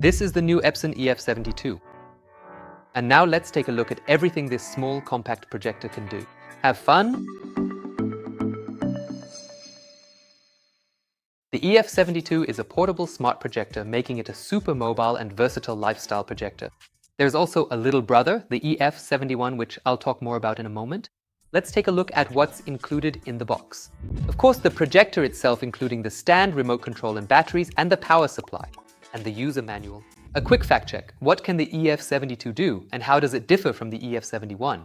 This is the new Epson EF72. And now let's take a look at everything this small, compact projector can do. Have fun! The EF72 is a portable smart projector, making it a super mobile and versatile lifestyle projector. There's also a little brother, the EF71, which I'll talk more about in a moment. Let's take a look at what's included in the box. Of course, the projector itself, including the stand, remote control and batteries, and the power supply, and the user manual. A quick fact check: what can the EF72 do, and how does it differ from the EF71?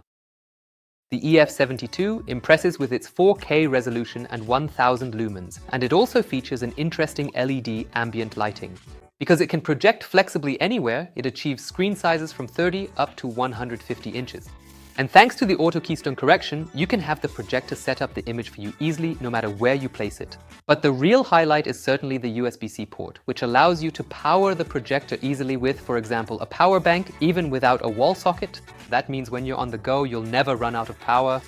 The EF72 impresses with its 4K resolution and 1000 lumens, and it also features an interesting LED ambient lighting. Because it can project flexibly anywhere, it achieves screen sizes from 30 up to 150 inches. And thanks to the auto keystone correction, you can have the projector set up the image for you easily, no matter where you place it. But the real highlight is certainly the USB-C port, which allows you to power the projector easily with, for example, a power bank, even without a wall socket. That means when you're on the go, you'll never run out of power.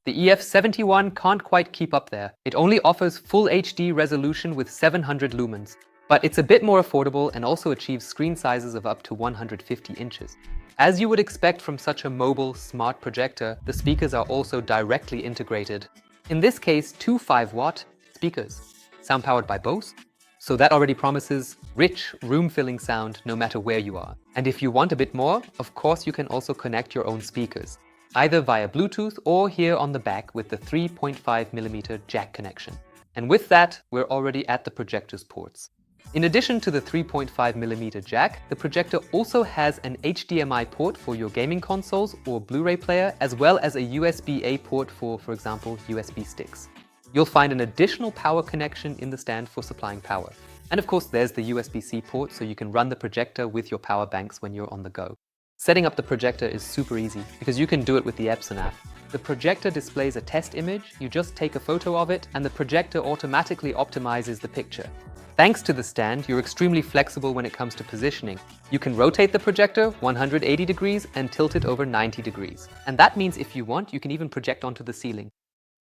The EF71 can't quite keep up there. It only offers full HD resolution with 700 lumens. But it's a bit more affordable and also achieves screen sizes of up to 150 inches. As you would expect from such a mobile, smart projector, the speakers are also directly integrated. In this case, two 5-watt speakers, sound powered by Bose, so that already promises rich, room-filling sound no matter where you are. And if you want a bit more, of course you can also connect your own speakers, either via Bluetooth or here on the back with the 3.5mm jack connection. And with that, we're already at the projector's ports. In addition to the 3.5mm jack, the projector also has an HDMI port for your gaming consoles or Blu-ray player, as well as a USB-A port for example, USB sticks. You'll find an additional power connection in the stand for supplying power. And of course, there's the USB-C port, so you can run the projector with your power banks when you're on the go. Setting up the projector is super easy, because you can do it with the Epson app. The projector displays a test image, you just take a photo of it, and the projector automatically optimizes the picture. Thanks to the stand, you're extremely flexible when it comes to positioning. You can rotate the projector 180 degrees and tilt it over 90 degrees. And that means if you want, you can even project onto the ceiling.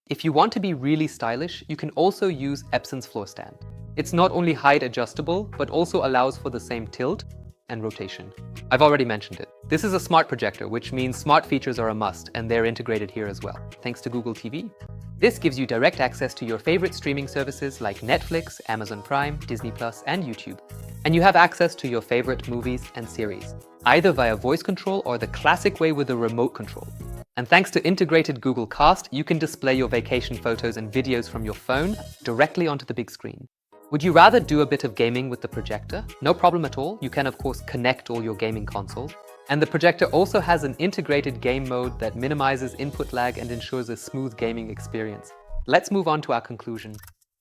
If you want to be really stylish, you can also use Epson's floor stand. It's not only height adjustable, but also allows for the same tilt and rotation. I've already mentioned it. This is a smart projector, which means smart features are a must, and they're integrated here as well, thanks to Google TV. This gives you direct access to your favorite streaming services like Netflix, Amazon Prime, Disney+, and YouTube. And you have access to your favorite movies and series, either via voice control or the classic way with a remote control. And thanks to integrated Google Cast, you can display your vacation photos and videos from your phone directly onto the big screen. Would you rather do a bit of gaming with the projector? No problem at all. You can of course connect all your gaming consoles. And the projector also has an integrated game mode that minimizes input lag and ensures a smooth gaming experience. Let's move on to our conclusion.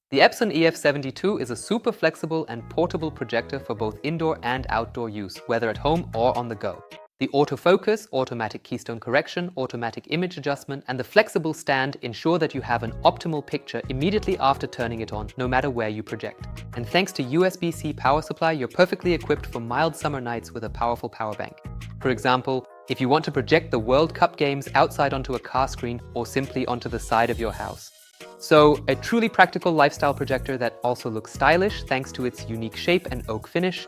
The Epson EF72 is a super flexible and portable projector for both indoor and outdoor use, whether at home or on the go. The autofocus, automatic keystone correction, automatic image adjustment, and the flexible stand ensure that you have an optimal picture immediately after turning it on, no matter where you project. And thanks to USB-C power supply, you're perfectly equipped for mild summer nights with a powerful power bank. For example, if you want to project the World Cup games outside onto a car screen or simply onto the side of your house. So, a truly practical lifestyle projector that also looks stylish thanks to its unique shape and oak finish.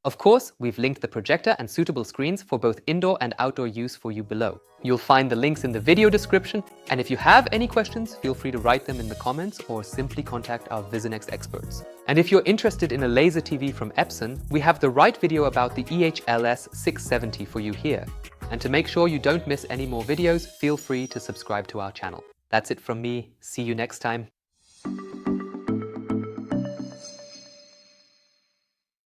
Of course, we've linked the projector and suitable screens for both indoor and outdoor use for you below. You'll find the links in the video description, and if you have any questions, feel free to write them in the comments or simply contact our visunext experts. And if you're interested in a laser TV from Epson, we have the right video about the EH-LS670 for you here. And to make sure you don't miss any more videos, feel free to subscribe to our channel. That's it from me. See you next time.